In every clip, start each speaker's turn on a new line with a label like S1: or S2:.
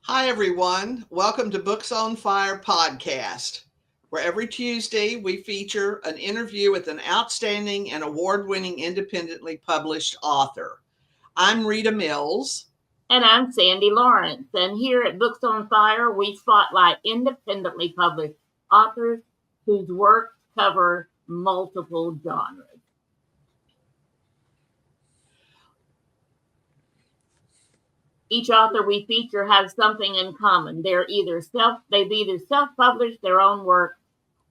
S1: Hi, everyone. Welcome to Books on Fire podcast, where every Tuesday we feature an interview with an outstanding and award winning independently published author. I'm Rita Mills.
S2: And I'm Sandy Lawrence. And here at Books on Fire, we spotlight independently published authors whose works cover multiple genres. Each author we feature has something in common. They've either self-published their own work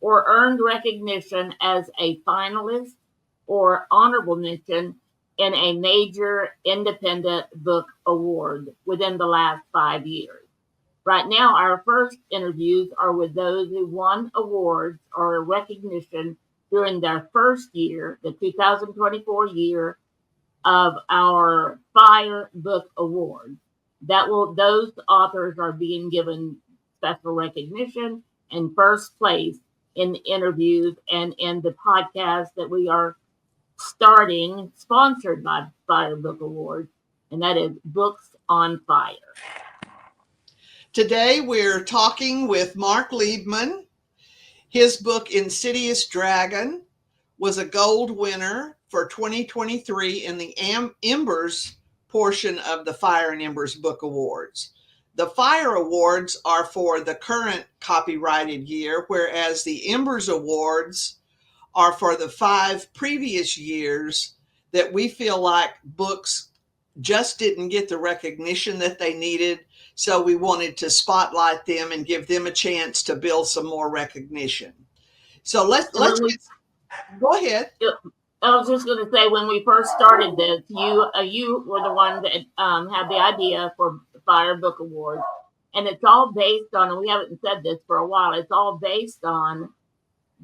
S2: or earned recognition as a finalist or honorable mention in a major independent book award within the last 5 years. Right now, our first interviews are with those who won awards or recognition during their first year, the 2024 year of our FIRE Book Awards. Those authors are being given special recognition and first place in the interviews and in the podcast that we are starting, sponsored by FIRE Book Awards, and that is Books on Fire.
S1: Today we're talking with Marc Liebman. His book, Insidious Dragon, was a gold winner for 2023 in the Embers portion of the Fire and Embers Book Awards. The Fire Awards are for the current copyrighted year, whereas the Embers Awards are for the 5 previous years that we feel like books just didn't get the recognition that they needed. So we wanted to spotlight them and give them a chance to build some more recognition. So let's go ahead.
S2: I was just going to say, when we first started this, you were the one that had the idea for the Fire Book Awards, and it's all based on, and we haven't said this for a while, it's all based on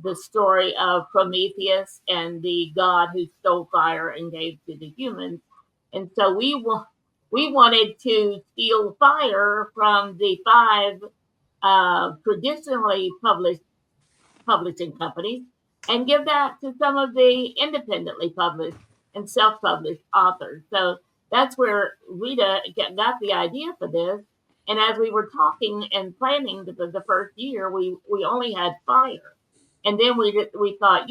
S2: the story of Prometheus and the god who stole fire and gave to the humans. And so we wanted to steal fire from the 5 traditionally publishing companies and give that to some of the independently published and self-published authors. So that's where Rita got the idea for this. And as we were talking and planning the first year, we only had fire. And then we thought,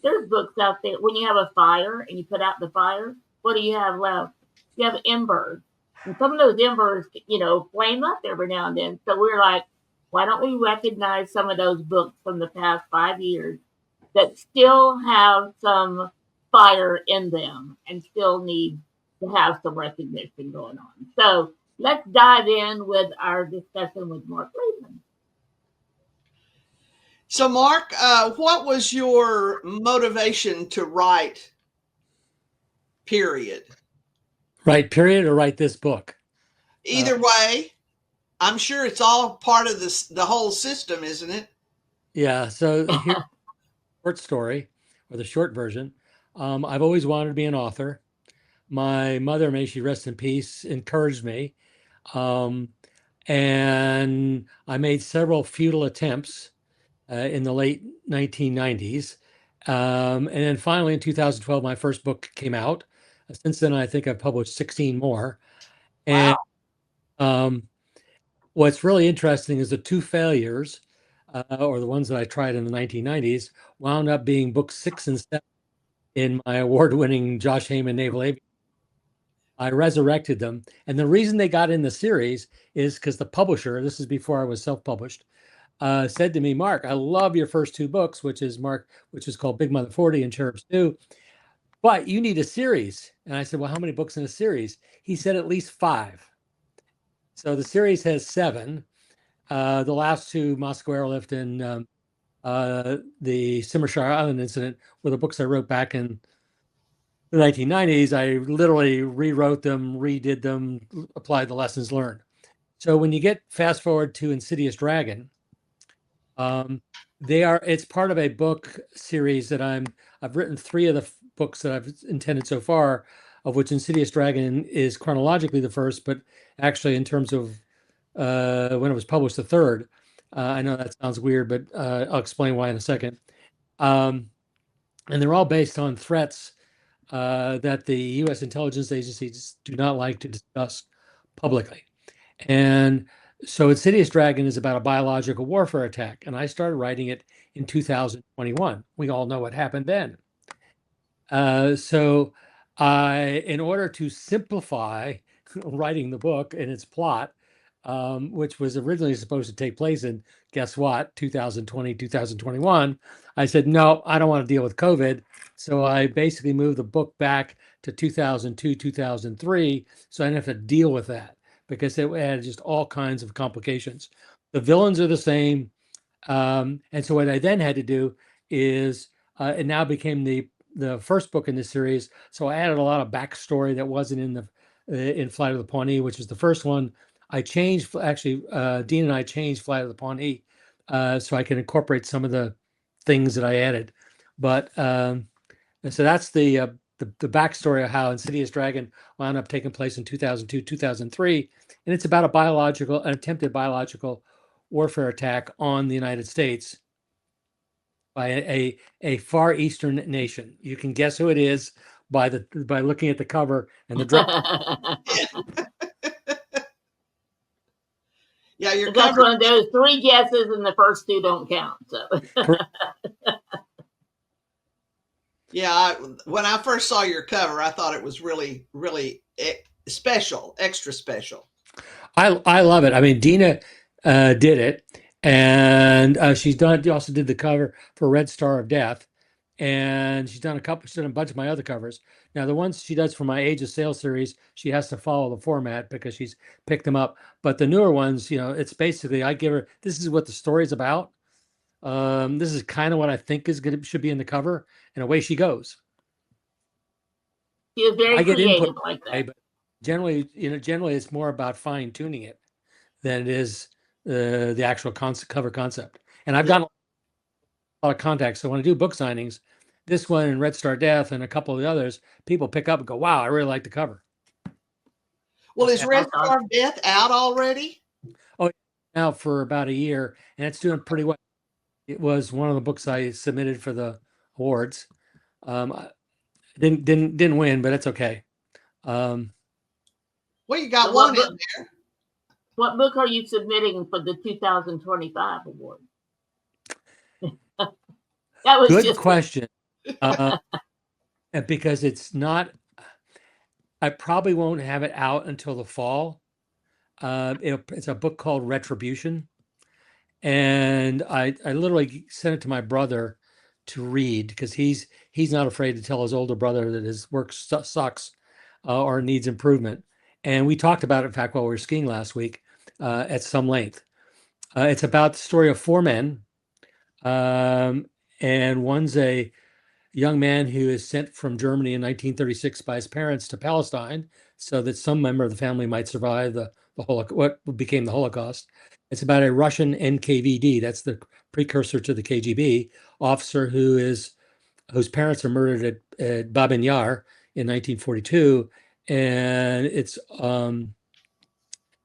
S2: there's books out there. When you have a fire and you put out the fire, what do you have left? You have embers. And some of those embers, flame up every now and then. So we're like, why don't we recognize some of those books from the past 5 years that still have some fire in them and still need to have some recognition going on? So let's dive in with our discussion with Marc Liebman.
S1: So, Marc, what was your motivation to write, period?
S3: Write period or write this book?
S1: Either way, I'm sure it's all part of the whole system, isn't it?
S3: Yeah. So here's the short story, or the short version. I've always wanted to be an author. My mother, may she rest in peace, encouraged me. And I made several futile attempts in the late 1990s. And then finally in 2012, my first book came out. Since then, I think I've published 16 more. And what's really interesting is the 2 failures, or the ones that I tried in the 1990s, wound up being books 6 and 7 in my award-winning Josh Heyman Naval Aviation. I resurrected them. And the reason they got in the series is because the publisher, this is before I was self-published, said to me, Marc, I love your first 2 books, which is called Big Mother 40 and Cherubs 2, but you need a series. And I said, well, how many books in a series? He said at least 5. So the series has 7. The last 2, Moscow Airlift and the Simmershire Island incident, were the books I wrote back in the 1990s. I literally rewrote them, redid them, applied the lessons learned. So when you get fast forward to Insidious Dragon, it's part of a book series that I've written 3 of the books that I've intended so far, of which Insidious Dragon is chronologically the first, but actually in terms of when it was published, the 3rd. I know that sounds weird, but I'll explain why in a second. And they're all based on threats that the U.S. intelligence agencies do not like to discuss publicly. And so Insidious Dragon is about a biological warfare attack. And I started writing it in 2021. We all know what happened then. So in order to simplify writing the book and its plot, which was originally supposed to take place in, guess what, 2020, 2021, I said, no, I don't want to deal with COVID. So I basically moved the book back to 2002, 2003. So I didn't have to deal with that because it had just all kinds of complications. The villains are the same. And so what I then had to do is, it now became the first book in the series. So I added a lot of backstory that wasn't in Flight of the Pawnee, which is the first one. I changed, actually, Dean and I changed Flight of the Pawnee so I can incorporate some of the things that I added. But so that's the backstory of how Insidious Dragon wound up taking place in 2002, 2003. And it's about an attempted biological warfare attack on the United States by a Far Eastern nation. You can guess who it is by looking at the cover and the dress.
S1: Yeah, your
S2: That's
S1: cover.
S2: one of those 3 guesses, and the first 2 don't count. So.
S1: Yeah, when I first saw your cover, I thought it was really, really special, extra special.
S3: I love it. I mean, Dina did it, and she also did the cover for Red Star of Death, and she's done a bunch of my other covers. Now, the ones she does for my Age of Sail series, she has to follow the format because she's picked them up. But the newer ones, it's basically I give her, this is what the story's about. This is kind of what I think should be in the cover, and away she goes.
S2: She is very
S3: I get
S2: creative
S3: input
S2: like that.
S3: but generally it's more about fine tuning it than it is the actual cover concept. And I've gotten a lot of contacts. So when I do book signings, this one and Red Star Death and a couple of the others, people pick up and go, wow, I really like the cover.
S1: Well, is Red Star of Death out already?
S3: Oh, now for about a year, and it's doing pretty well. It was one of the books I submitted for the awards. Didn't win, but it's okay.
S1: Well, you got one in there.
S2: What book are you submitting for the 2025 award? That was
S3: good question. Because it's not, I probably won't have it out until the fall. It's a book called Retribution. And I literally sent it to my brother to read because he's not afraid to tell his older brother that his work sucks or needs improvement. And we talked about it, in fact, while we were skiing last week at some length. It's about the story of 4 men. And one's a young man who is sent from Germany in 1936 by his parents to Palestine so that some member of the family might survive what became the Holocaust. It's about a Russian NKVD, that's the precursor to the KGB, officer whose parents are murdered at Babin Yar in 1942. And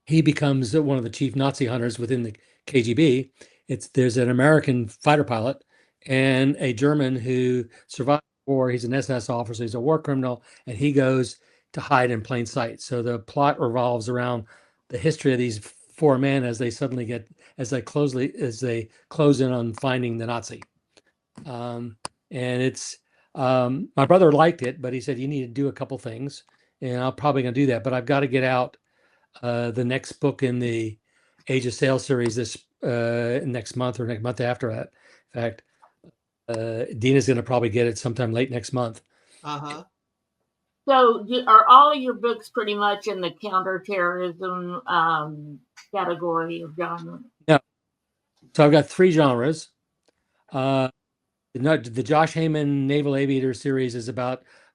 S3: he becomes one of the chief Nazi hunters within the KGB. There's an American fighter pilot and a German who survived the war. He's an SS officer, he's a war criminal, and he goes to hide in plain sight. So the plot revolves around the history of these 4 men as they close in on finding the Nazi. And it's my brother liked it, but he said you need to do a couple things, and I'm probably going to do that. But I've got to get out the next book in the Age of Sail series this next month or next month after that. In fact, Dina's going to probably get it sometime late next month.
S1: Uh-huh.
S2: So are all of your books pretty much in the counterterrorism category of genre?
S3: No. So I've got 3 genres. The Josh Heyman Naval Aviator series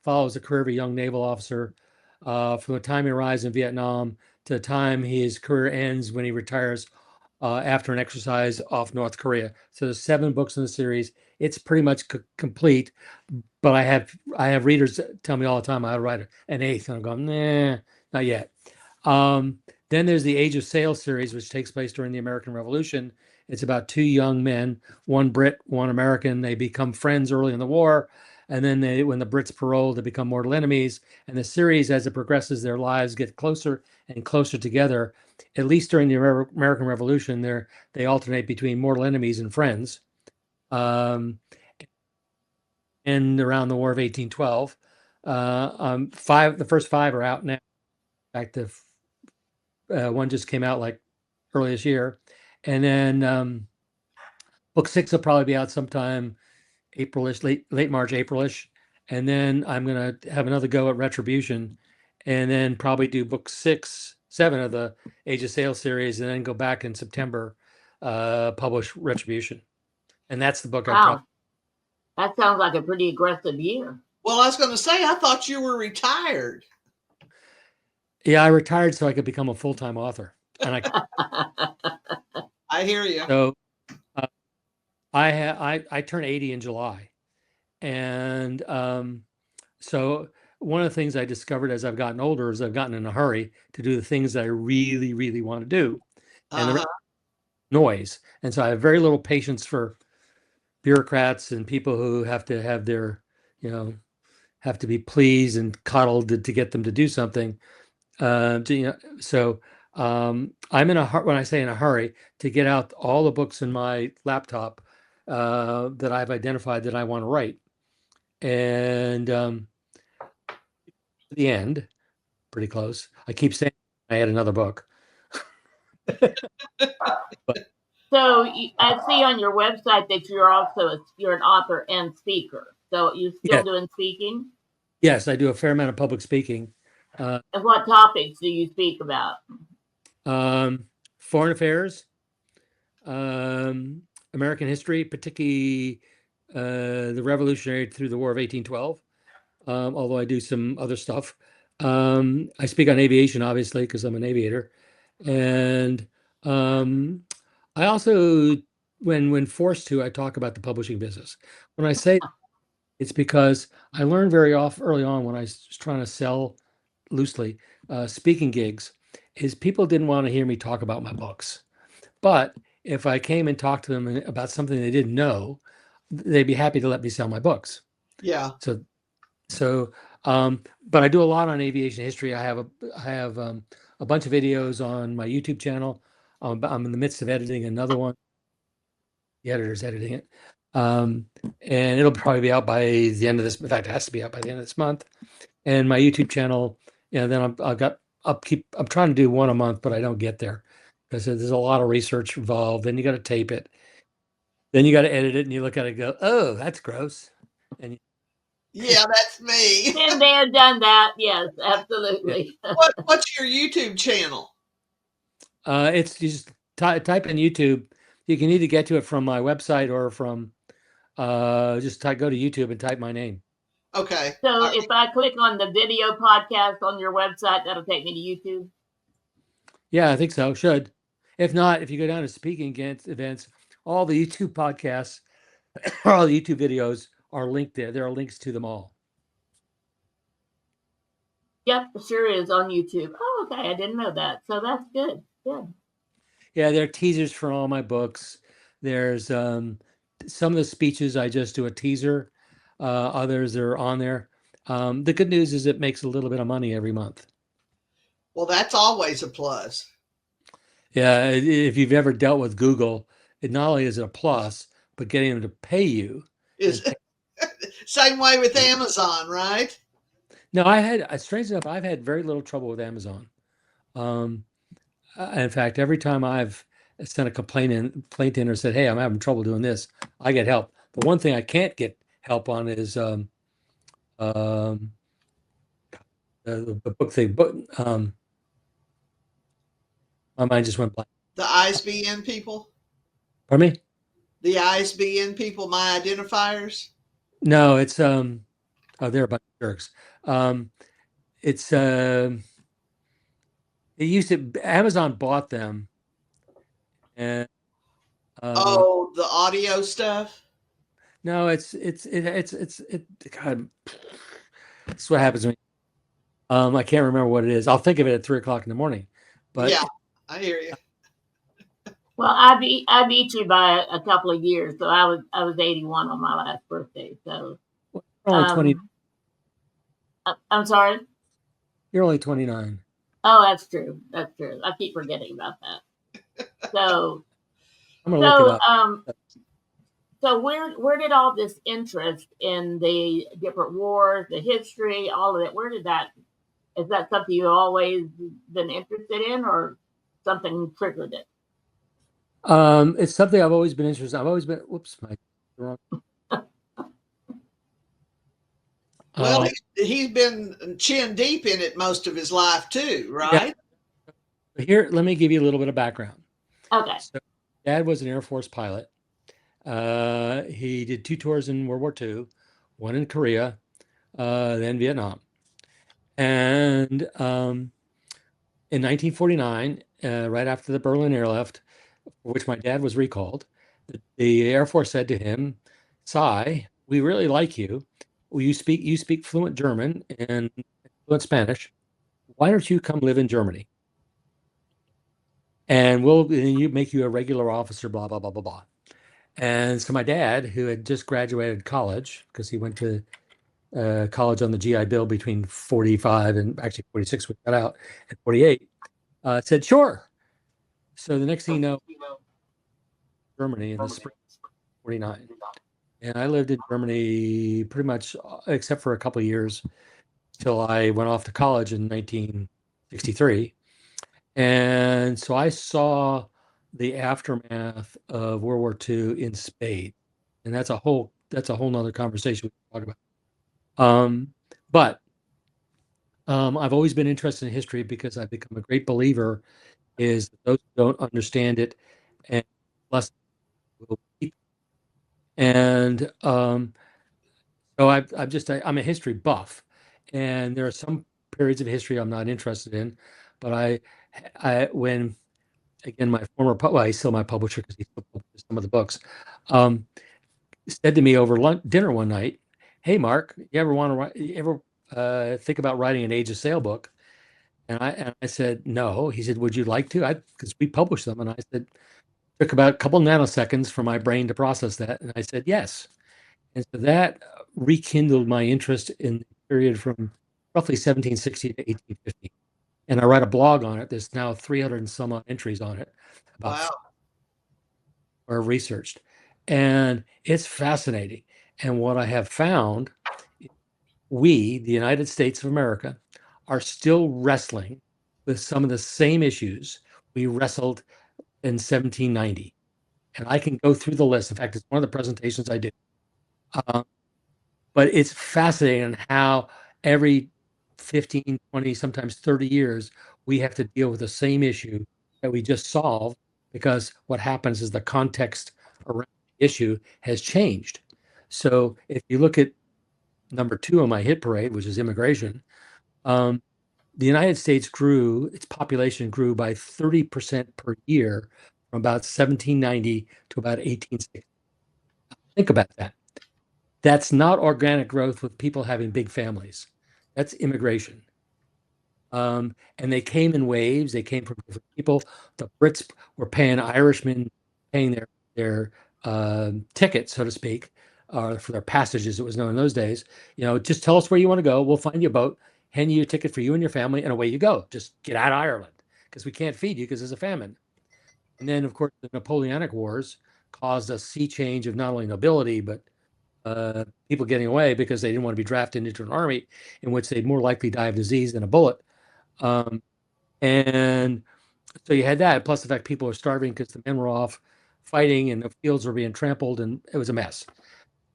S3: follows the career of a young naval officer from the time he arrives in Vietnam to the time his career ends when he retires after an exercise off North Korea. So there's 7 books in the series. It's pretty much complete, but I have readers tell me all the time I write an 8th, and I'm going, nah, not yet. Then there's the Age of Sail series, which takes place during the American Revolution. It's about 2 young men, one Brit, one American. They become friends early in the war, and then when the Brits parole, they become mortal enemies. And the series, as it progresses, their lives get closer and closer together. At least during the American Revolution, they alternate between mortal enemies and friends. And around the War of 1812, the first 5 are out now. In fact, one just came out like early this year, and then book 6 will probably be out sometime Aprilish, late March, Aprilish, and then I'm gonna have another go at Retribution, and then probably do book 6, 7 of the Age of Sail series, and then go back in September, publish Retribution, and that's the book I
S2: Wow.
S3: probably.
S2: That sounds like a pretty aggressive year.
S1: Well, I was going to say, I thought you were retired.
S3: Yeah, I retired so I could become a full-time author, and
S1: I hear you.
S3: So I turn 80 in July, and so one of the things I discovered as I've gotten older is I've gotten in a hurry to do the things that I really, really want to do, and the noise. And so I have very little patience for bureaucrats and people who have to have their, have to be pleased and coddled to get them to do something. So I'm in when I say in a hurry, to get out all the books in my laptop that I've identified that I want to write. And the end, pretty close. I keep saying I had another book.
S2: So I see on your website that you're an author and speaker. So you're still doing speaking?
S3: Yes, I do a fair amount of public speaking.
S2: And what topics do you speak about?
S3: Foreign affairs, American history, particularly the Revolutionary through the War of 1812. Although I do some other stuff. I speak on aviation, obviously, because I'm an aviator. And I also, when forced to, I talk about the publishing business. When I say it's because I learned very early on when I was trying to sell loosely speaking gigs, is people didn't want to hear me talk about my books. But if I came and talked to them about something they didn't know, they'd be happy to let me sell my books.
S1: Yeah.
S3: But I do a lot on aviation history. I have a bunch of videos on my YouTube channel. I'm in the midst of editing another one. The editor's editing it. And it'll probably be out by the end of this. In fact, it has to be out by the end of this month. And my YouTube channel, then I'm trying to do one a month, but I don't get there because there's a lot of research involved. Then you got to tape it. Then you got to edit it, and you look at it and go, "Oh, that's gross." And
S1: yeah, that's me.
S2: Been there, done that. Yes, absolutely.
S1: What's your YouTube channel?
S3: It's just type in YouTube. You can either get to it from my website or from go to YouTube and type my name.
S1: Okay.
S2: So if I click on the video podcast on your website, that'll take me to YouTube?
S3: Yeah, I think so. Should. If not, if you go down to speaking events, all the YouTube podcasts, all the YouTube videos are linked there. There are links to them all.
S2: Yep, sure is on YouTube. Oh, okay. I didn't know that. So that's good. Good.
S3: Yeah, there are teasers for all my books. There's some of the speeches I just do a teaser. Others are on there. The good news is it makes a little bit of money every month.
S1: Well, that's always a plus.
S3: Yeah, if you've ever dealt with Google, it not only is it a plus, but getting them to pay you
S1: is same way with Amazon, right?
S3: No, strange enough, I've had very little trouble with Amazon. In fact, every time I've sent a complaint in or said, "Hey, I'm having trouble doing this," I get help. The one thing I can't get help on is the book thing. But my mind just went blank.
S1: The ISBN people?
S3: Pardon me?
S1: The ISBN people, my identifiers?
S3: No, it's they're a bunch of jerks. It's it used to Amazon bought them, and
S1: the audio stuff.
S3: No, it's God. That's what happens when I can't remember what it is. I'll think of it at 3:00 in the morning. But
S1: yeah, I hear you.
S2: Well, I beat you by a couple of years, so I was 81 on my last birthday. So
S3: Only 20.
S2: I'm sorry.
S3: You're only 29.
S2: Oh, that's true. That's true. I keep forgetting about that. So,
S3: I'm gonna look it
S2: so,
S3: up.
S2: so where did all this interest in the different wars, the history, all of it? Where did that? Is that something you always been interested in, or something triggered it?
S3: It's something I've always been interested. I've always been. Whoops, my wrong.
S1: Well, he's been chin deep in it most of his life too, right?
S3: Yeah. Here, let me give you a little bit of background.
S2: Okay.
S3: So, Dad was an Air Force pilot. He did 2 tours in World War II, one in Korea, then Vietnam. And in 1949, right after the Berlin airlift, for which my dad was recalled, the Air Force said to him, "Cy, we really like you. Well, you speak fluent German and fluent Spanish. Why don't you come live in Germany? And you make you a regular officer, blah, blah, blah, blah, blah." And so my dad, who had just graduated college, because he went to college on the GI Bill between 45 and actually 46, we got out at 48, said, "Sure." So the next thing you know, Germany in the spring of 49. And I lived in Germany pretty much, except for a couple of years, till I went off to college in 1963. And so I saw the aftermath of World War II in spades. And that's a whole nother conversation we can talk about. But I've always been interested in history because I've become a great believer is that those who don't understand it and less will keep. And so I'm a history buff, and there are some periods of history I'm not interested in, but when again my well, he's still my publisher because he still publishes some of the books, um, said to me over dinner one night, "Hey, Mark, you ever want to write? You ever think about writing an Age of Sail book?" And I said, "No." He said, "Would you like to?" Because we published them, and I said, took about a couple nanoseconds for my brain to process that, and I said, "Yes." And so that rekindled my interest in the period from roughly 1760 to 1850. And I write a blog on it. There's now 300 and some odd entries on it about
S1: Wow.
S3: or researched. And it's fascinating. And what I have found, we, the United States of America, are still wrestling with some of the same issues we wrestled in 1790. And I can go through the list. In fact, it's one of the presentations I did. But it's fascinating how every 15, 20, sometimes 30 years, we have to deal with the same issue that we just solved because what happens is the context around the issue has changed. So if you look at number 2 on my hit parade, which is immigration, the United States its population grew by 30% per year from about 1790 to about 1860. Think about that. That's not organic growth with people having big families. That's immigration. And they came in waves. They came from different people. The Brits were paying Irishmen, paying their ticket, so to speak, for their passages. It was known in those days. Just tell us where you want to go. We'll find you a boat, hand you a ticket for you and your family, and away you go. Just get out of Ireland because we can't feed you because there's a famine. And then, of course, the Napoleonic Wars caused a sea change of not only nobility but people getting away because they didn't want to be drafted into an army in which they'd more likely die of disease than a bullet. And so you had that, plus the fact people were starving because the men were off fighting and the fields were being trampled, and it was a mess.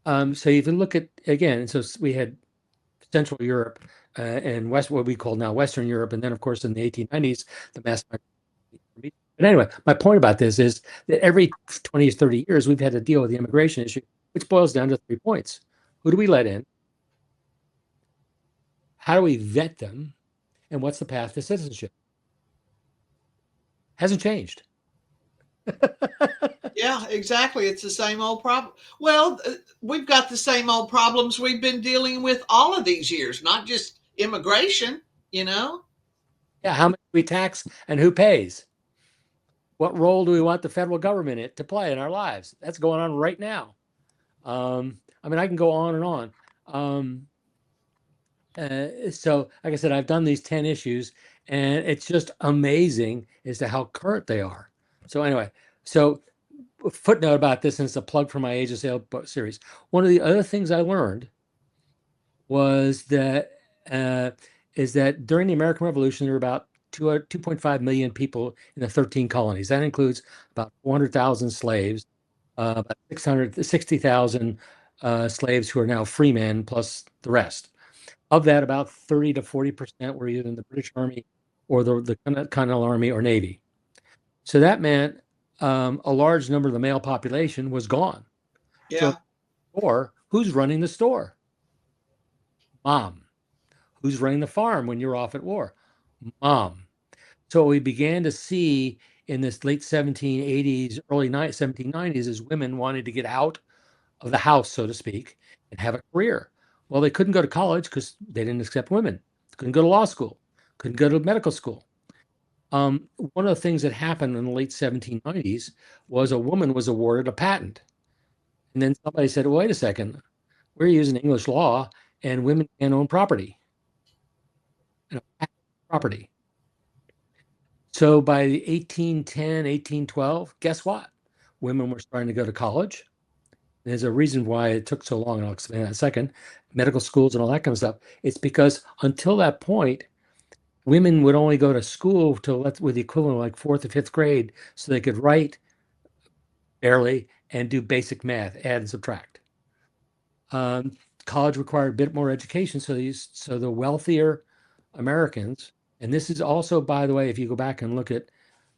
S3: So if you look at, again, so we had Central Europe and what we call now Western Europe, and then, of course, in the 1890s, the mass migration. But anyway, my point about this is that every 20 or 30 years, we've had to deal with the immigration issue, which boils down to 3 points. Who do we let in? How do we vet them? And what's the path to citizenship? Hasn't changed.
S1: Yeah, exactly. It's the same old problem. Well, we've got the same old problems we've been dealing with all of these years, not just immigration,
S3: Yeah, how much do we tax and who pays? What role do we want the federal government to play in our lives? That's going on right now. I can go on and on. So, like I said, I've done these 10 issues, and it's just amazing as to how current they are. So anyway, so a footnote about this, and it's a plug for my Age of Sail book series. One of the other things I learned was that is that during the American Revolution, there were about 2.5 million people in the 13 colonies. That includes about 400,000 slaves, about 660,000 slaves who are now free men, plus the rest. Of that, about 30 to 40% were either in the British Army or the Continental Army or Navy. So that meant a large number of the male population was gone.
S1: Yeah.
S3: So, or who's running the store? Mom. Who's running the farm when you're off at war? Mom. So what we began to see in this late 1780s, early 1790s is women wanted to get out of the house, so to speak, and have a career. Well, they couldn't go to college because they didn't accept women. Couldn't go to law school. Couldn't go to medical school. One of the things that happened in the late 1790s was a woman was awarded a patent. And then somebody said, well, wait a second, we're using English law and women can't own property. Property. So by 1810, 1812, guess what? Women were starting to go to college. There's a reason why it took so long, and I'll explain that in a second. Medical schools and all that kind of stuff. It's because until that point, women would only go to school with the equivalent of like 4th or 5th grade, so they could write barely and do basic math, add and subtract. College required a bit more education, so the wealthier Americans, and this is also, by the way, if you go back and look at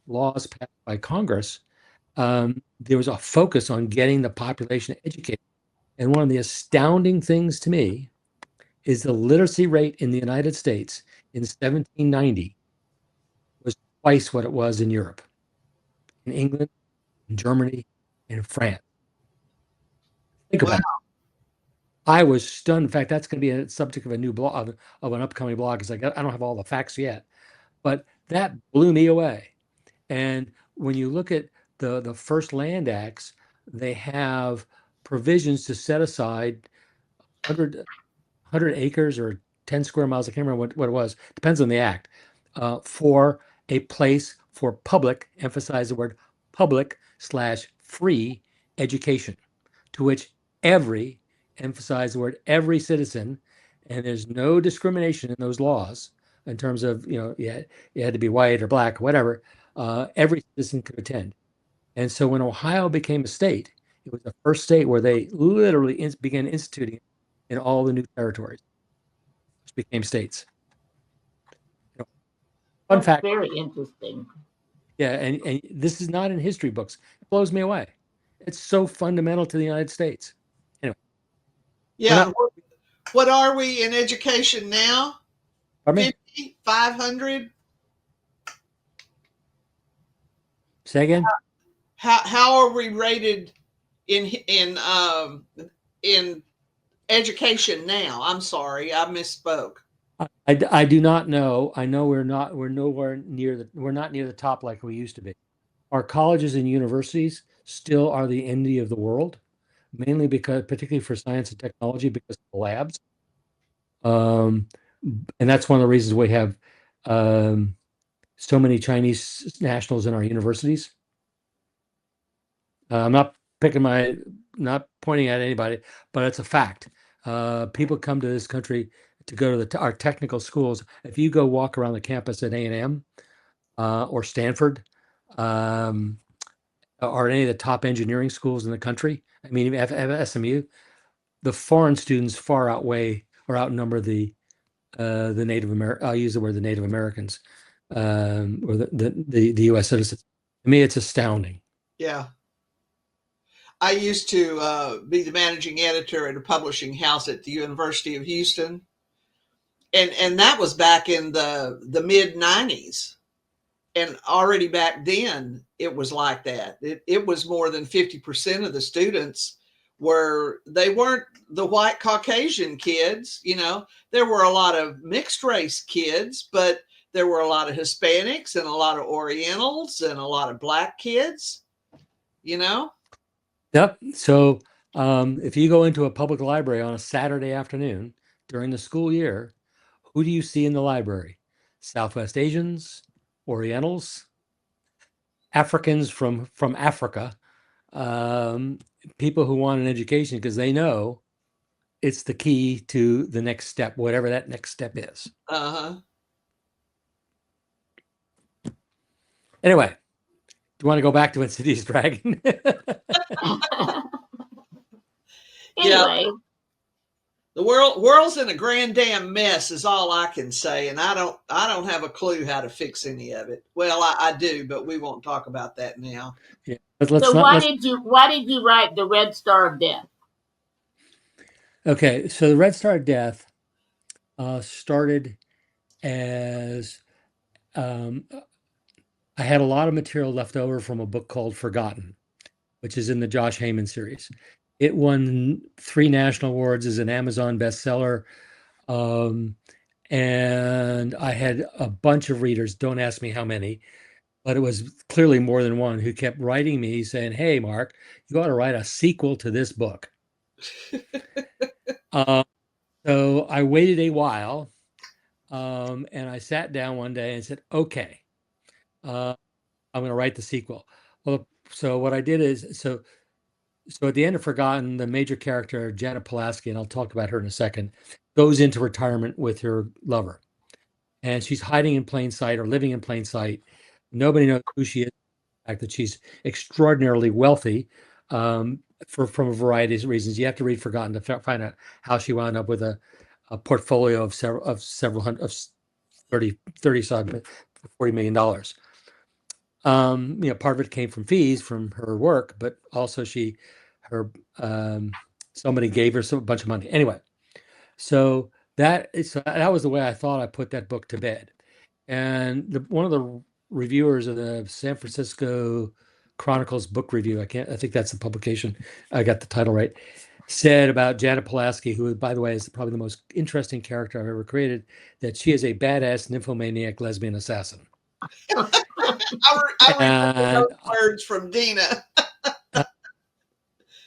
S3: laws passed by Congress, there was a focus on getting the population educated. And one of the astounding things to me is the literacy rate in the United States in 1790 was twice what it was in Europe, in England, in Germany, and France. Think about it. I was stunned. In fact, that's going to be a subject of a new blog, of an upcoming blog. It's like, I don't have all the facts yet, but that blew me away. And when you look at the first land acts, they have provisions to set aside 100 acres or 10 square miles. I can't remember what it was. Depends on the act, for a place for public, emphasize the word public/free education, to which emphasize the word every citizen, and there's no discrimination in those laws in terms of, you had to be white or black or whatever, every citizen could attend. And so when Ohio became a state, it was the first state where they literally began instituting it in all the new territories, which became states. Fun fact.
S2: Very interesting.
S3: Yeah, and this is not in history books. It blows me away. It's so fundamental to the United States. Anyway.
S1: Yeah. What are we in education now? 50, 500?
S3: Say again?
S1: How are we rated in education now? I'm sorry, I misspoke.
S3: I do not know. I know we're not near the top like we used to be. Our colleges and universities still are the envy of the world, mainly particularly for science and technology, because of the labs. And that's one of the reasons we have so many Chinese nationals in our universities. I'm not pointing at anybody, but it's a fact. People come to this country to go to our technical schools. If you go walk around the campus at A&M or Stanford, or any of the top engineering schools in the country, I mean, even SMU, the foreign students far outnumber the Native American. I'll use the word the Native Americans, or the U.S. citizens. To me, it's astounding.
S1: Yeah. I used to be the managing editor at a publishing house at the University of Houston. And that was back in the mid 90s. And already back then, it was like that. It was more than 50% of the students they weren't the white Caucasian kids. There were a lot of mixed race kids, but there were a lot of Hispanics and a lot of Orientals and a lot of black kids,
S3: Yep. So If you go into a public library on a Saturday afternoon during the school year, who do you see in the library? Southwest Asians, Orientals, Africans from Africa, people who want an education because they know it's the key to the next step, whatever that next step is. Anyway, do you want to go back to Insidious Dragon?
S2: Anyway,
S1: the world's in a grand damn mess is all I can say, and I don't have a clue how to fix any of it. Well, I do, but we won't talk about that now.
S3: Yeah.
S2: Why did you write the Red Star of Death?
S3: Okay, so the Red Star of Death started as I had a lot of material left over from a book called Forgotten, which is in the Josh Heyman series. It won 3 national awards as an Amazon bestseller. And I had a bunch of readers, don't ask me how many, but it was clearly more than one, who kept writing me saying, "Hey, Mark, you ought to write a sequel to this book." So I waited a while, and I sat down one day and said, "Okay, I'm going to write the sequel." Well, so what I did is, so at the end of Forgotten, the major character, Janet Pulaski, and I'll talk about her in a second, goes into retirement with her lover. And she's hiding in plain sight or living in plain sight. Nobody knows who she is. The fact that she's extraordinarily wealthy from a variety of reasons. You have to read Forgotten to find out how she wound up with a portfolio of several hundred, of 30 $40 million. Part of it came from fees from her work, but also somebody gave her a bunch of money. Anyway, so that was the way I thought I put that book to bed. And one of the reviewers of the San Francisco Chronicles book review, I think that's the publication, I got the title right, said about Janet Pulaski, who, by the way, is probably the most interesting character I've ever created, that she is a badass nymphomaniac lesbian assassin.
S1: I remember those words from Dina.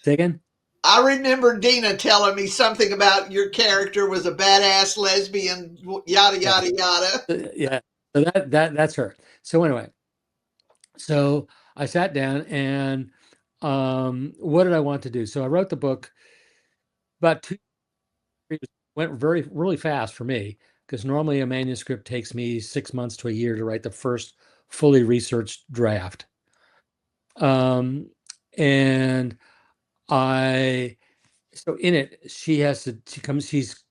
S3: Say again?
S1: I remember Dina telling me something about your character was a badass lesbian, yada yada yada.
S3: Yeah, so that's her. So anyway, so I sat down and what did I want to do? So I wrote the book about 2 years, went really fast for me, because normally a manuscript takes me 6 months to a year to write the first fully researched draft. And so in it, she's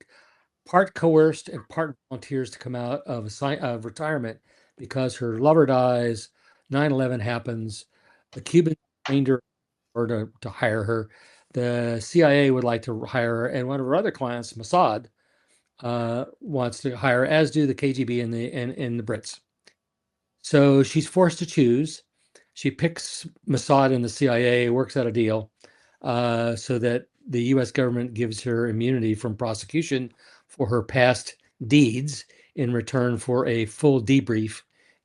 S3: part coerced and part volunteers to come out of retirement because her lover dies, 9/11 happens, the Cubans trained her to hire her, the CIA would like to hire her, and one of her other clients, Mossad, wants to hire her, as do the KGB and the Brits. So she's forced to choose. She picks Mossad and the CIA, works out a deal so that the U.S. government gives her immunity from prosecution for her past deeds in return for a full debrief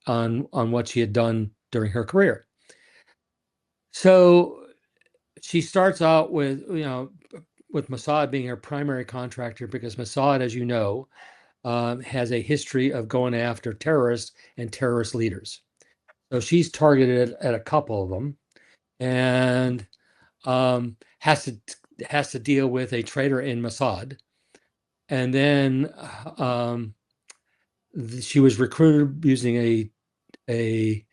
S3: on what she had done during her career. So she starts out with Mossad being her primary contractor, because Mossad, as you know, has a history of going after terrorists and terrorist leaders. So she's targeted at a couple of them, and has to deal with a traitor in Mossad. And then she was recruited using a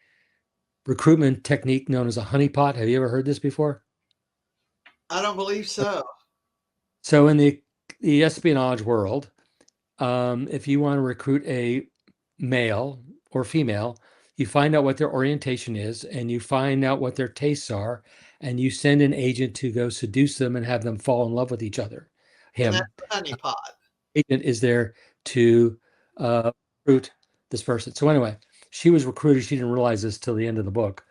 S3: recruitment technique known as a honeypot. Have you ever heard this before?
S1: I don't believe so.
S3: So in the espionage world, if you want to recruit a male or female, you find out what their orientation is, and you find out what their tastes are, and you send an agent to go seduce them and have them fall in love with each other.
S1: And that's the honeypot.
S3: Agent is there to recruit this person. So anyway, she was recruited. She didn't realize this till the end of the book,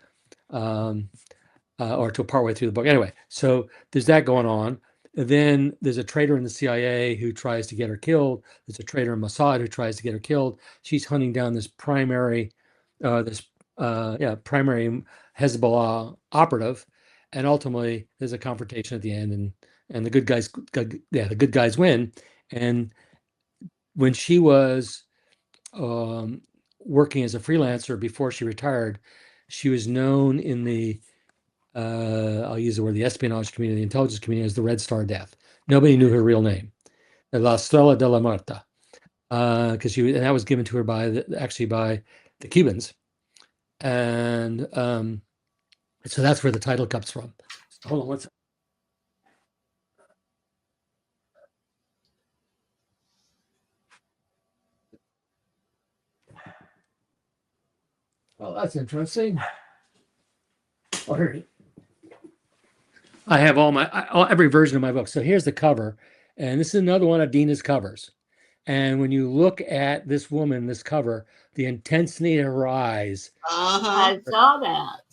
S3: or till partway through the book. Anyway, so there's that going on. Then there's a traitor in the CIA who tries to get her killed. There's a traitor in Mossad who tries to get her killed. She's hunting down this primary Hezbollah operative, and ultimately there's a confrontation at the end, and the good guys win. And when she was working as a freelancer before she retired, she was known in the I'll use the word the espionage community, the intelligence community, as the Red Star Death. Nobody knew her real name, La Stella de la Muerta, because and that was given to her by the Cubans, and so that's where the title comes from. Hold on one second. Well, that's interesting. Oh, here it is. I have every version of my book. So here's the cover, and this is another one of Dina's covers. And when you look at this woman, this cover, the intensity in her eyes.
S2: I saw that.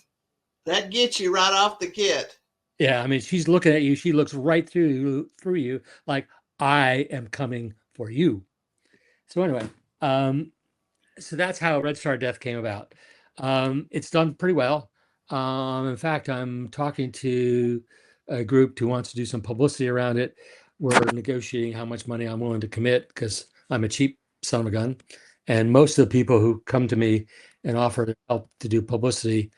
S1: That gets you right off the kit.
S3: Yeah, I mean, she's looking at you. She looks right through you, like, I am coming for you. So anyway, so that's how Red Star Death came about. It's done pretty well. In fact, I'm talking to a group who wants to do some publicity around it. We're negotiating how much money I'm willing to commit because I'm a cheap son of a gun. And most of the people who come to me and offer to help to do publicity,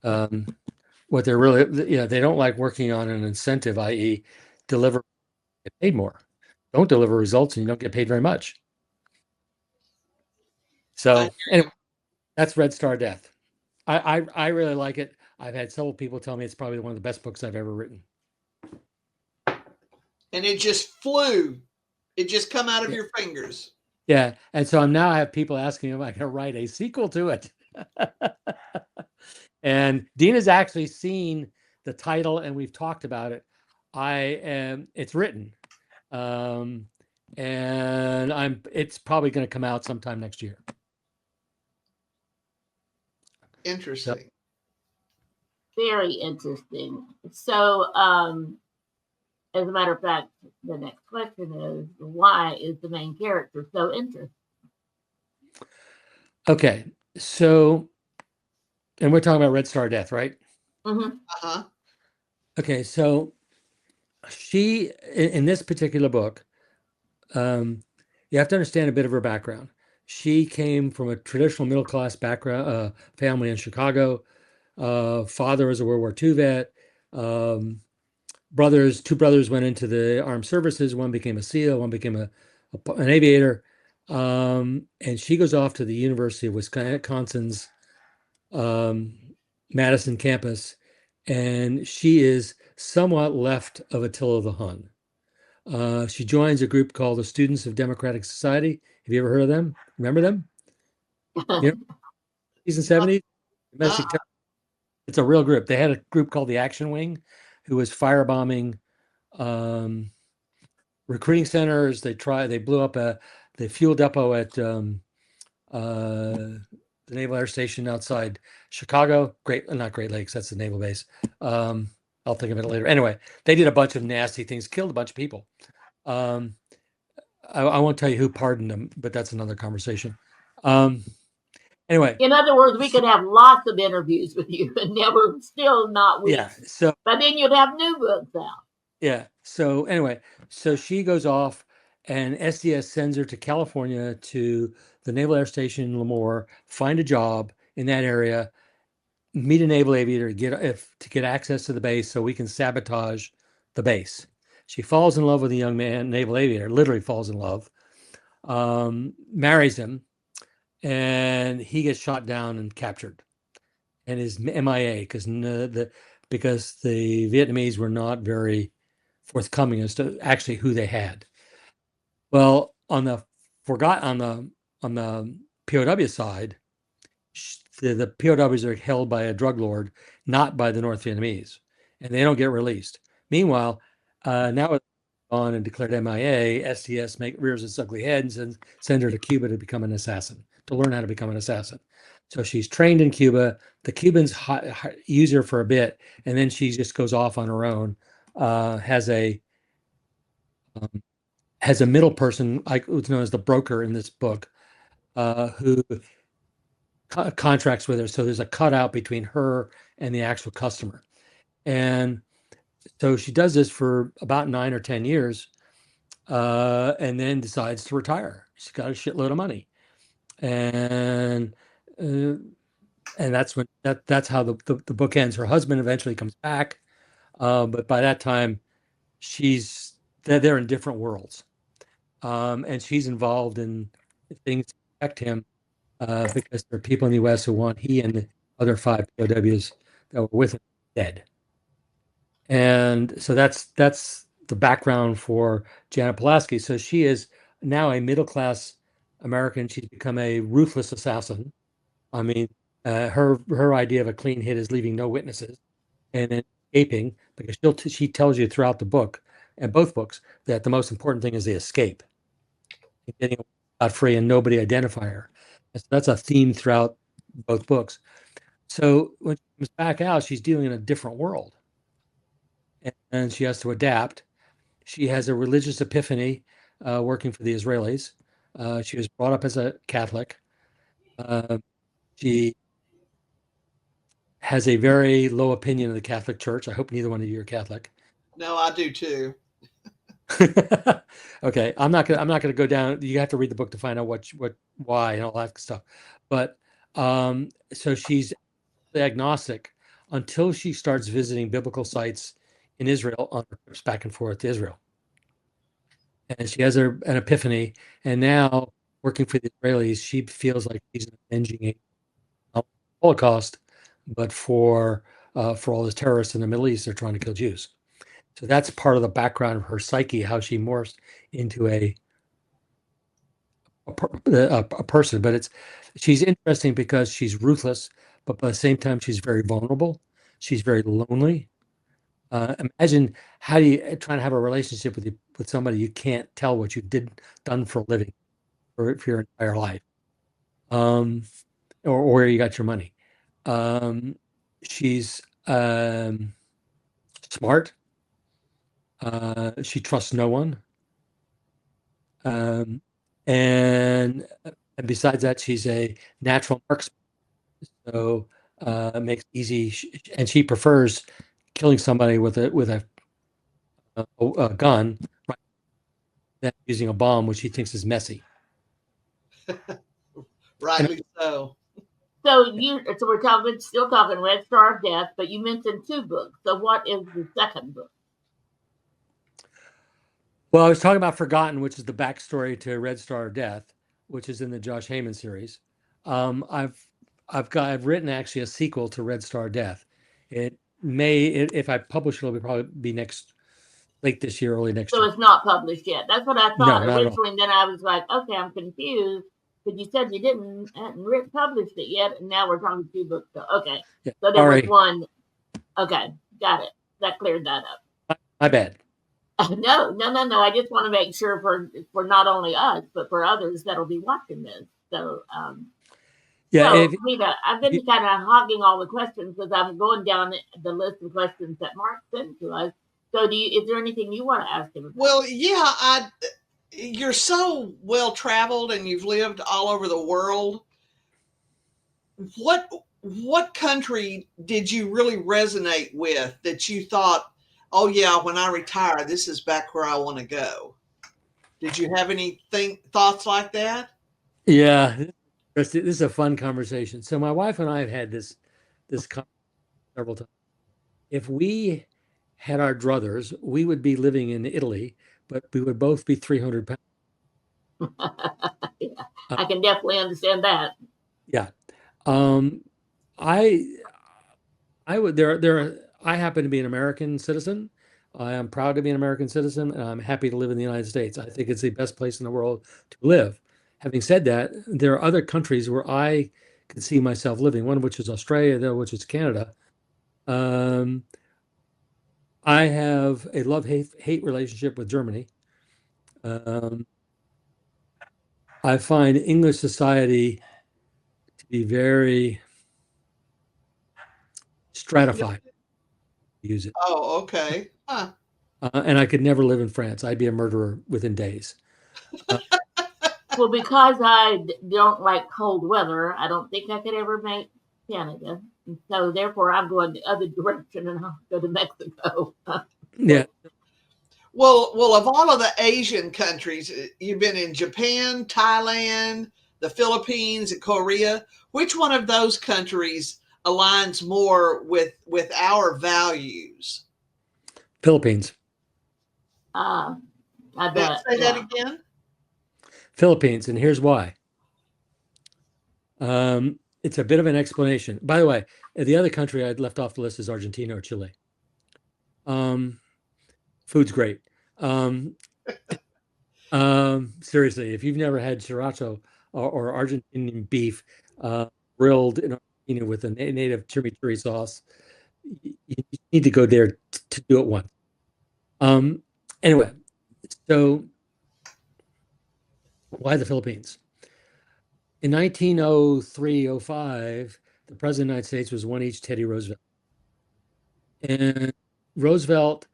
S3: what they're really, they don't like working on an incentive, i.e. deliver, get paid more. Don't deliver results and you don't get paid very much. So anyway, that's Red Star Death. I really like it. I've had several people tell me it's probably one of the best books I've ever written.
S1: And it just flew. It just come out of your fingers.
S3: Yeah. And so I have people asking if I can write a sequel to it. And Dina's actually seen the title and we've talked about it. It's written. And it's probably going to come out sometime next year.
S1: Interesting.
S2: Very interesting. So, as a matter of fact, the next question is, why is the main character so interesting?
S3: Okay, so, and we're talking about Red Star Death, right?
S2: Mm-hmm.
S3: Okay, so she, in this particular book, you have to understand a bit of her background. She came from a traditional middle-class background, family in Chicago. Father was a World War II vet. Two brothers went into the armed services. One became a SEAL, one became an aviator. And she goes off to the University of Wisconsin's Madison campus, and she is somewhat left of Attila the Hun. She joins a group called the Students of Democratic Society. Have you ever heard of them? Remember them? You know, 60s and 70s? Domestic terror. It's a real group. They had a group called the Action Wing, who was firebombing recruiting centers. They blew up the fuel depot at the Naval Air Station outside Chicago. Not Great Lakes. That's the naval base. I'll think of it later. Anyway, they did a bunch of nasty things, killed a bunch of people. I won't tell you who pardoned them, but that's another conversation. Anyway.
S2: In other words, we could have lots of interviews with you and never still not win.
S3: Yeah. So,
S2: but then you'd have new books out.
S3: Yeah. So anyway, so she goes off and SDS sends her to California to the Naval Air Station in Lemoore, find a job in that area, meet a naval aviator to get access to the base so we can sabotage the base. She falls in love with a young man, naval aviator, literally falls in love, marries him, and he gets shot down and captured and is MIA because the Vietnamese were not very forthcoming as to actually who they had. Well, on the POW side, the POWs are held by a drug lord, not by the North Vietnamese, and they don't get released. Meanwhile, now it's on and declared MIA, SDS rears its ugly head and send her to Cuba to become an assassin, to learn how to become an assassin. So she's trained in Cuba. The Cubans use her for a bit, and then she just goes off on her own. Has a middle person, who's known as the broker in this book, who contracts with her. So there's a cutout between her and the actual customer. And so she does this for about 9 or 10 years, and then decides to retire. She's got a shitload of money, and that's when that's how the book ends. Her husband eventually comes back, but by that time, they're in different worlds, and she's involved in things that affect him, because there are people in the U.S. who want he and the other 5 POWs that were with him dead. And so that's the background for Janet Pulaski. So she is now a middle-class American. She's become a ruthless assassin. I mean, her idea of a clean hit is leaving no witnesses and then escaping, because she tells you throughout the book, and both books, that the most important thing is the escape, getting out free and nobody identify her. So that's a theme throughout both books. So when she comes back out, she's dealing in a different world, and she has to adapt. She has a religious epiphany working for the Israelis. She was brought up as a Catholic. She has a very low opinion of the Catholic Church. I hope neither one of you are Catholic.
S1: No, I do too.
S3: Okay, I'm not gonna go down. You have to read the book to find out why and all that stuff. But so she's agnostic until she starts visiting biblical sites in Israel on her trips back and forth to Israel. And she has an epiphany, and now working for the Israelis, she feels like she's avenging a Holocaust, but for all the terrorists in the Middle East, they're trying to kill Jews. So that's part of the background of her psyche, how she morphs into a person. But she's interesting because she's ruthless, but by the same time, she's very vulnerable. She's very lonely. Imagine how do you try to have a relationship with somebody you can't tell what you've done for a living for your entire life, or where you got your money. She's smart. She trusts no one. And besides that, she's a natural marksman. So it makes it easy, and she prefers killing somebody with a gun, right, than using a bomb, which she thinks is messy.
S1: Rightly so.
S2: So we're still talking Red Star of Death, but you mentioned 2 books. So what is the second book?
S3: Well, I was talking about Forgotten, which is the backstory to Red Star of Death, which is in the Josh Heyman series. I've written actually a sequel to Red Star of Death. It may, if I publish it, it'll probably be late this year, early next
S2: So
S3: year.
S2: it's not published yet. That's what I
S3: No,
S2: thought
S3: not at all.
S2: originally. And then I was like, okay, I'm confused because you said you hadn't published it yet, and now we're talking 2 books. So, okay,
S3: Yeah,
S2: so there
S3: sorry.
S2: was one. Okay, got it. That cleared that up.
S3: My bad.
S2: No. I just want to make sure for not only us but for others that'll be watching this. So,
S3: Yeah,
S2: so Rita, I've been kind of hogging all the questions because I'm going down the list of questions that Mark sent to us. So, is there anything you want to ask him about?
S1: Well, yeah, you're so well traveled and you've lived all over the world. What country did you really resonate with that you thought, oh yeah, when I retire, this is back where I want to go? Did you have any thoughts like that?
S3: Yeah, this is a fun conversation. So my wife and I have had this conversation several times. If we had our druthers, we would be living in Italy, but we would both be 300 pounds.
S2: Yeah, I can definitely understand that.
S3: Yeah. I would I happen to be an American citizen. I am proud to be an American citizen, and I'm happy to live in the United States. I think it's the best place in the world to live. Having said that, there are other countries where I can see myself living, one of which is Australia, the other which is Canada. I have a love-hate relationship with Germany. I find English society to be very stratified. Use it.
S1: Oh, okay. Huh.
S3: And I could never live in France. I'd be a murderer within days.
S2: Well, because I don't like cold weather, I don't think I could ever make Canada. And so therefore I'm going the other direction and I'll go to Mexico.
S3: Yeah.
S1: Well, of all of the Asian countries, you've been in Japan, Thailand, the Philippines, and Korea. Which one of those countries aligns more with our values?
S3: Philippines.
S2: I bet,
S1: Say that
S2: yeah.
S1: again.
S3: Philippines, and here's why. It's a bit of an explanation. By the way, the other country I'd left off the list is Argentina or Chile. Food's great. Seriously, if you've never had churrasco or Argentinian beef grilled in Argentina with a native chimichurri sauce, you need to go there to do it once. Anyway, so why the Philippines? In 1903-05, the President of the United States was one each Teddy Roosevelt. And Roosevelt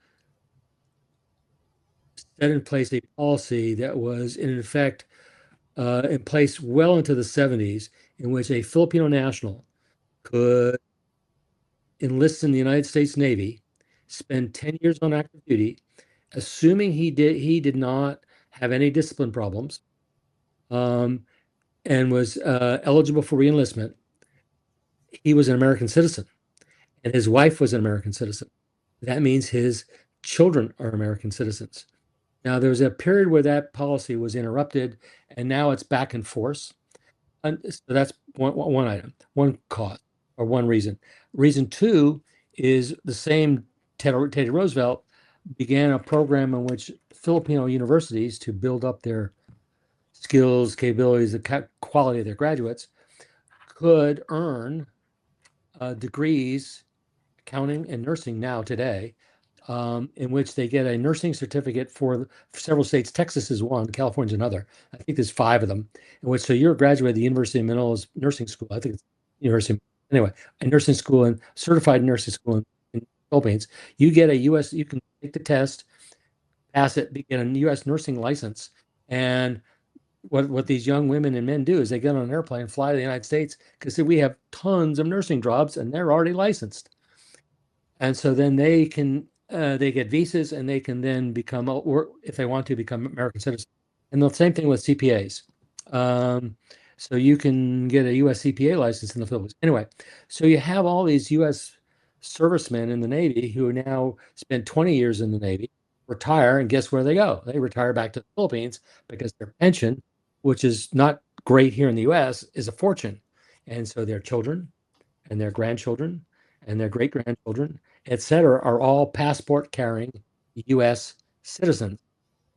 S3: set in place a policy that was in effect in place well into the 70s, in which a Filipino national could enlist in the United States Navy, spend 10 years on active duty, assuming he did not have any discipline problems, and was eligible for reenlistment. He was an American citizen, and his wife was an American citizen. That means his children are American citizens. Now, there was a period where that policy was interrupted, and now it's back in force. And so that's one item, one cause, or one reason. Reason two is the same Teddy Roosevelt began a program in which Filipino universities, to build up their skills, capabilities, the quality of their graduates, could earn degrees, accounting and nursing now today, in which they get a nursing certificate for several states. Texas is one, California is another. I think there's 5 of them. In which, so you're a graduate of the University of Manila's nursing school. I think it's University. Anyway, a nursing school and certified nursing school in Philippines. You get a U.S. You can take the test, pass it, get a U.S. nursing license, and what these young women and men do is they get on an airplane, fly to the United States, because we have tons of nursing jobs and they're already licensed. And so then they can they get visas and they can then become, or if they want to, become American citizens. And the same thing with CPAs. So you can get a U.S. CPA license in the Philippines. Anyway, so you have all these U.S. servicemen in the Navy who now spend 20 years in the Navy, retire, and guess where they go? They retire back to the Philippines because their pension, which is not great here in the U.S., is a fortune. And so their children and their grandchildren and their great grandchildren, et cetera, are all passport carrying U.S. citizens.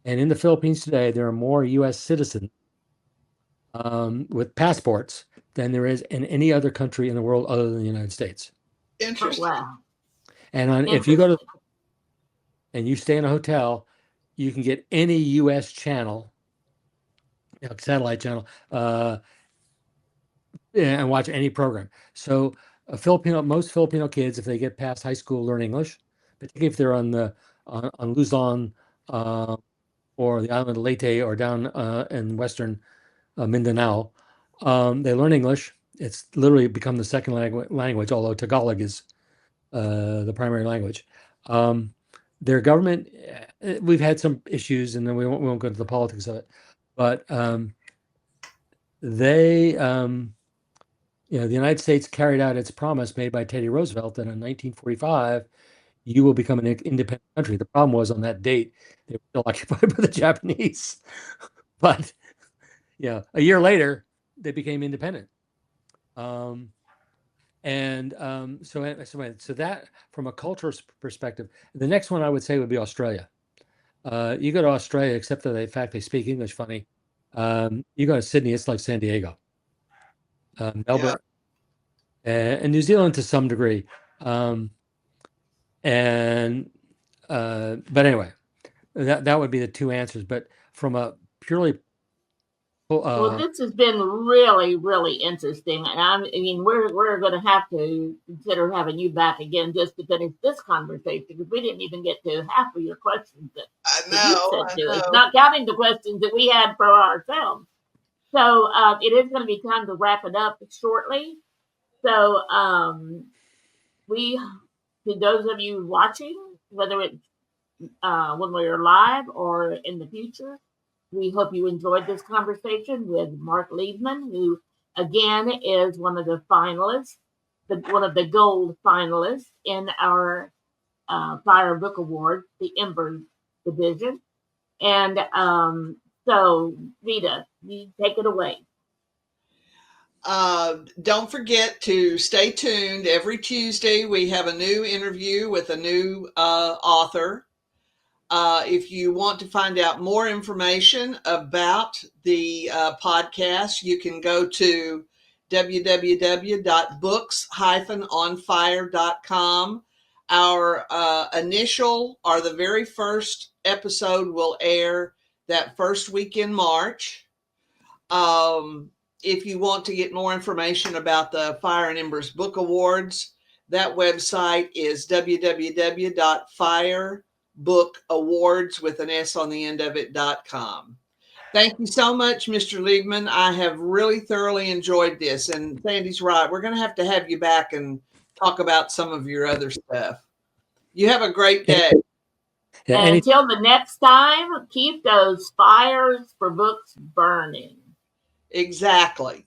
S3: And in the Philippines today, there are more U.S. citizens with passports than there is in any other country in the world other than the United States.
S1: Interesting.
S2: Oh, wow.
S3: And if you go to and you stay in a hotel, you can get any U.S. channel, satellite channel, and watch any program. So most Filipino kids, if they get past high school, learn English, particularly if they're on Luzon or the island of Leyte or down in western Mindanao. They learn English. It's literally become the second language, although Tagalog is the primary language. Their government, we've had some issues, and then we won't go into the politics of it, but they the United States carried out its promise made by Teddy Roosevelt that in 1945, you will become an independent country. The problem was on that date, they were still occupied by the Japanese. But a year later, they became independent. So that, from a cultural perspective, the next one I would say would be Australia. You go to Australia, except for the fact they speak English funny. You go to Sydney, it's like San Diego. Melbourne, and New Zealand to some degree. But anyway, that would be the 2 answers. But from a purely
S2: well, this has been really, really interesting, and I mean, we're going to have to consider having you back again just to finish this conversation, because we didn't even get to half of your questions that you said to us, not counting the questions that we had for ourselves. So it is going to be time to wrap it up shortly. So we, to those of you watching, whether it's when we're live or in the future, we hope you enjoyed this conversation with Marc Liebman, who again is one of the finalists, one of the gold finalists in our FIRE Book Award, the Embers division. And so, Rita, you take it away.
S1: Don't forget to stay tuned. Every Tuesday, we have a new interview with a new author. If you want to find out more information about the podcast, you can go to www.books-onfire.com. Our initial, or the very first episode, will air that first week in March. If you want to get more information about the Fire and Embers Book Awards, that website is www.firebookawards with an S on the end of it.com. Thank you so much, Mr. Liebman. I have really thoroughly enjoyed this. And Sandy's right. We're going to have you back and talk about some of your other stuff. You have a great day.
S3: Yeah,
S2: and until the next time, keep those fires for books burning.
S1: Exactly.